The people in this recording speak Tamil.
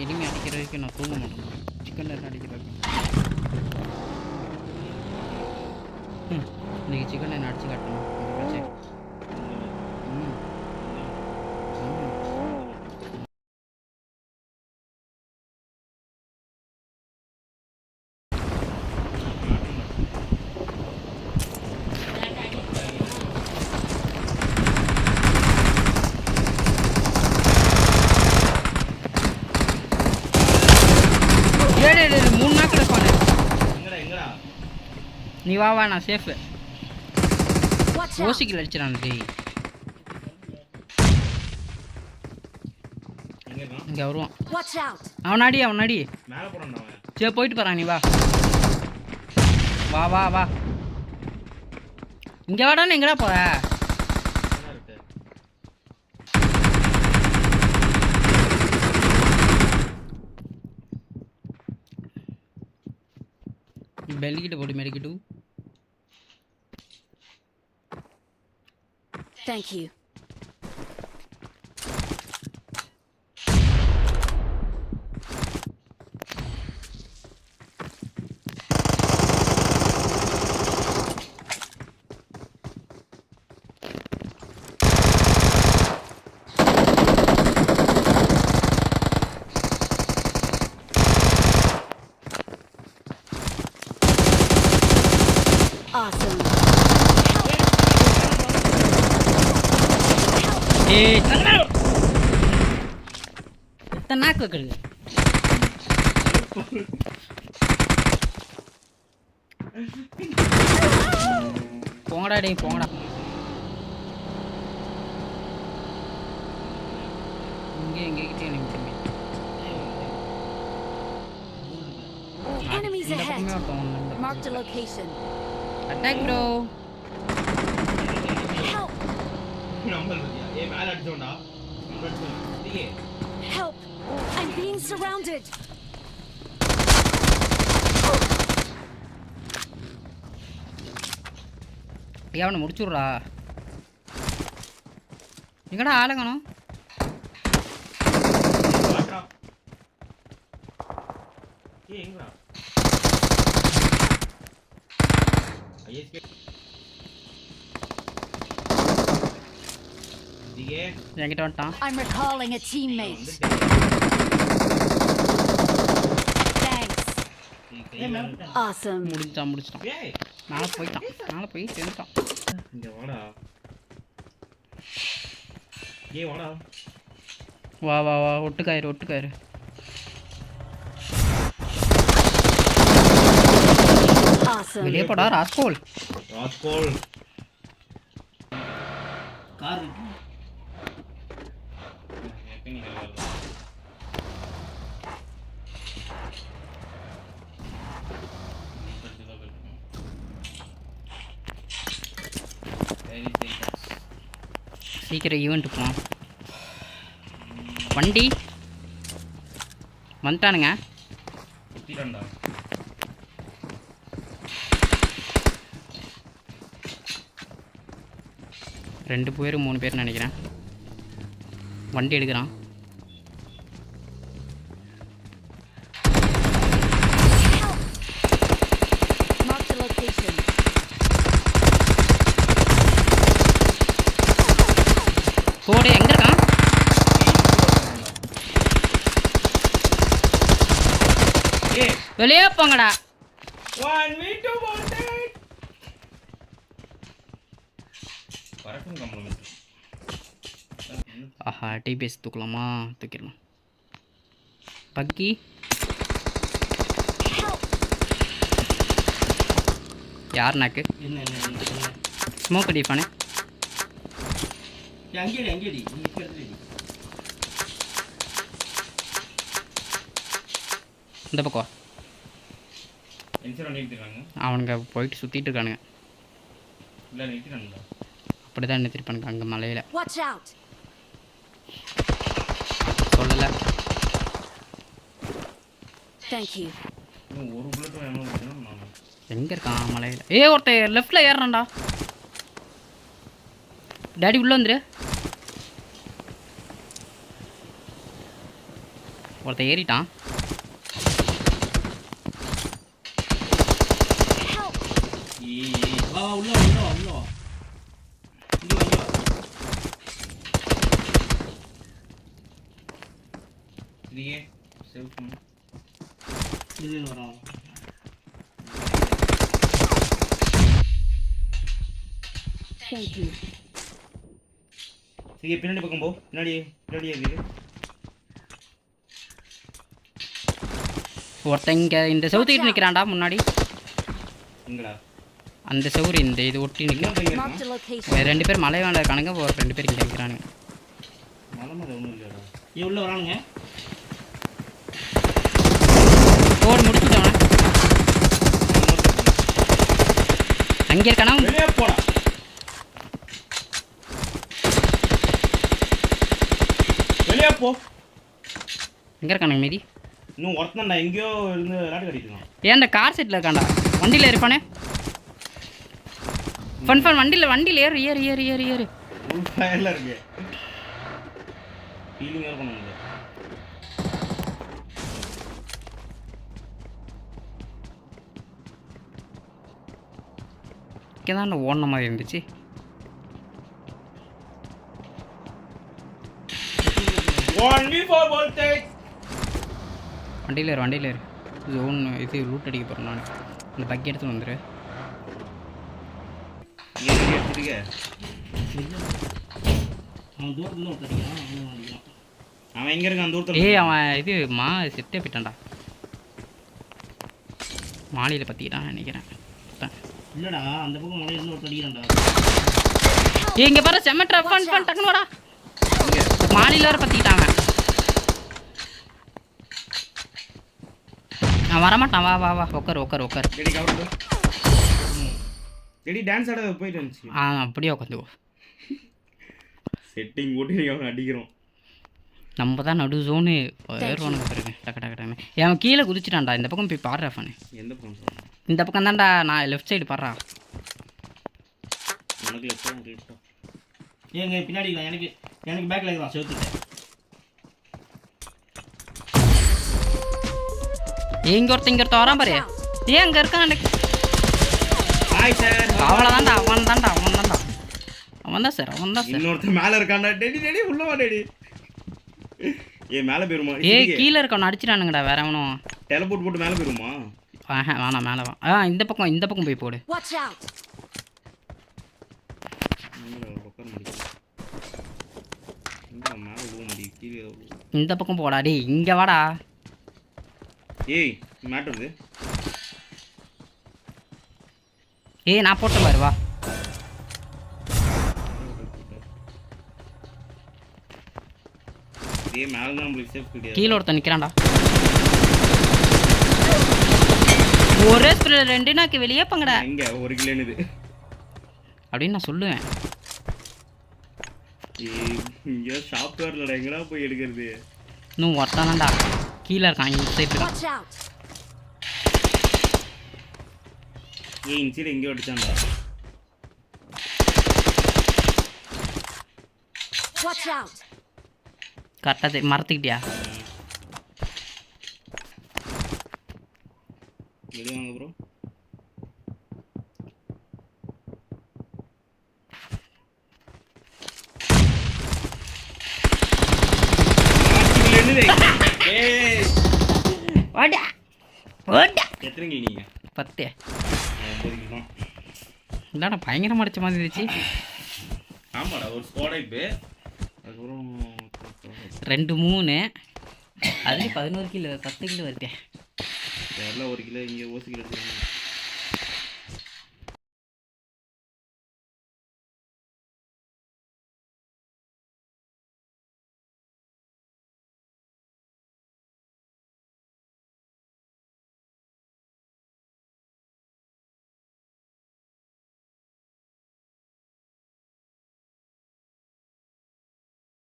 எனிமி அடிக்கிற வரைக்கும் நான் தூங்க மாட்டேன். சிக்கன் டைனர் அடிக்கிற வரைக்கும். இன்றைக்கி சிக்கன் டைனர் அடிச்சு காட்டணும். நீ வா நான் சேஃபு. ஓசிக்கில் அடிச்சிடான் டேய். இங்கே வருவான். அவனாடி சரி போயிட்டு போகிறான். நீ வா வா வா வா இங்கே வாடான்னு எங்கடா போற? பெல்கிட்ட போட்டு மெடிக்கிட்டு. Thank you. Awesome. எத்தனை நாக்கு வைக்கிறது? போங்கடா டேய் போங்கடா. இங்கே எங்ககிட்டே நிமிஷமே. Enemies ahead. Mark the location. Attack bro. Help. Help. I'm being surrounded. அவனை முடிச்சுடுறா. எங்கடா ஆளுங்கணும்? என்கிட்ட வந்துட்டான். I'm recalling a teammate. Thanks. Awesome. முடிச்சிட்டான். நாளை போய் சேர்ந்துட்டான். இங்க வாடா. வாடா. வா வா வா ஒட்டுக்காயிரு. Awesome. வெளியே போடா ராஸ்கோல். கார் சீக்கிரம் ஈவெண்ட் போகலாம். வண்டி வந்துட்டானுங்க. ரெண்டு பேர் 3 பேர் நினைக்கிறேன். வண்டி எடுக்கிறான். போடு எங்க இருக்கான்? வெளியே போங்கடா. ஆஹா டிபிஎஸ் தூக்கலாமா? தூக்கிடலாம். பக்கி யார் நாக்கு? ஸ்மோக் அடிப்பானே. இந்த பக்கம் அவனுங்க போயிட்டு சுற்றிட்டு இருக்கானுங்க. அப்படிதான் நிறுத்திருப்பானுங்க அங்கே மலையில். சொல்லலை. எங்கே இருக்கான் மலையில்? ஒருத்தர் லெஃப்டில் ஏறுறான்டா. டேடி உள்ளே வந்துரு. ஒருத்தன் ஏறிட்டான். Help! வா உள்ள வா உள்ள வா உள்ள வா இங்க வா நீயே சேவ் பண்ணு இது வரா Thank you. சரி பின்னாடி பக்கம் போ பின்னாடி இருக்கு ஒருத்தன் இங்கே இந்த செவுத்துக்கிட்டு நிற்கிறான்டா முன்னாடி. எங்கடா அந்த செவுறு இந்த இது ஒட்டி நிற்கிறான். Marked a location. 2 பேர் மலை வேண்ட இருக்கானுங்க. ஒரு 2 பேர் இங்கே நிற்கிறானுங்க. மலை மேலே ஒன்றும் இல்லையாடா ஏன் உள்ள வரானுங்க போடு முடிச்சுட்டவன அங்கே இருக்கானா. வெளியே போடா வெளியே போ எங்கே இருக்கானுங்க மீதி? இன்னும் ஒருத்தன்டா எங்கேயோ இருந்து விளையாட்டு கட்டிட்டு இருக்கான். ஏன் அந்த கார் செட்டில் இருக்கான்டா. வண்டியில் இருப்பானே. ஃபன் வண்டியில் ஏறு ஏறு ஏறு ஏறு ஏறு ஃபுல் ஃபயர்ல இருக்கு. ஃபீலிங் வேற பண்ண முடியல. இங்கே தான் ஓடின மாதிரி இருந்துச்சு. வண்டியில் ஏறு ஜோன் இது லூட் அடிக்க போகிறேன் நான். இந்த பக்கி எடுத்து வந்துடு. அவன் எங்க இருக்கான் தூரத்துல? ஏய் அவன் இது செத்தே போயிட்டான்டா. மாலையில் பற்றிக்கிட்டான் நினைக்கிறேன். இல்லடா அந்த பக்கம் மலையில இருந்து ஒருத்தர் அடிக்கிறான்டா. ஏய் இங்கே பாரு செம்மட்ரா ஃபன் டக்குன்னு வாடா. மாலையில் வேறு பற்றிக்கிட்டான் அவன். நான் வரமாட்டான். வா உட்கார். ரெடி டான்ஸ் ஆட போயிட்டு வந்துச்சு. அப்படியே உட்காந்துக்கோ. செட்டிங் போட்டு நீங்க அவன் அடிக்கிறோம். நம்ம தான் நடு ஜோனு ஏறுவானுங்க பாருங்க. டக்கு அவன் கீழே குதிச்சிட்டான்டா. இந்த பக்கம் போய் பாடுறா ஃபனு. எந்த பக்கம் சொல்றேன்? இந்த பக்கம் தான்டா. நான் லெஃப்ட் சைடு பாடுறா. உனக்கு லெஃப்ட் ஏங்க பின்னாடி எனக்கு பேக்ல இருக்கான் செவுத்துட்டு. இங்க ஒருத்தன் வரான் பாரு. ஏன் அங்கே இருக்கான் எனக்கு. Hi sir. அவன் தான் சார். இன்னொருத்தன் மேலே இருக்கான்டா. டெடி உள்ள வா டெடி. மேலே போயிருமா? கீழே இருக்கவன் அடிச்சிட்டானுங்கடா. வேற எவனும் டெலபோர்ட் போட்டு மேலே போயிருமா? வேணாம் மேலே வா. இந்த பக்கம் போய் போடு. Watch out! இந்த பக்கம் போடா. டேய் இங்க வாடா. ஏய் மேட் வருது. நான் போட்டேன் பாரு. வா மேல தான் நம்மளுக்கு சேஃப் கிடையாது. கீழே ஒருத்தன் நிற்கிறான்டா. ஒரே ஸ்ப்ரே 2 நாக்கு வெளியே பங்கடா. எங்க 1 கிலோனுது அப்படின்னு நான் சொல்லுவேன். இங்க சாப்ட்வேர்லடா எங்கடா போய் எடுக்கிறது? இன்னும் ஒருத்தானடா கீழே இருக்கான். இந்த சைடு இருக்கான். Watch out! இன்சைடு எங்கேயோ அடிச்சான்டா. Watch out! கரெக்டாக மறத்துக்கிட்டியா? வெளியே வாங்க ப்ரோ. எத்தனை கிலோ நீங்க? 10. 9 கிலோ. இந்தாடா பயங்கரமாக அடிச்ச மாதிரி இருந்துச்சு. ஆமாடா ஒரு ஸ்குவாட் இப்போ. அதுக்கப்புறம் 2 3 அதுக்கு 11 கிலோ 10 கிலோ வருது. எல்லாம் 1 கிலோ இங்கே ஓசி கிலோ எடுத்துக்கணும்.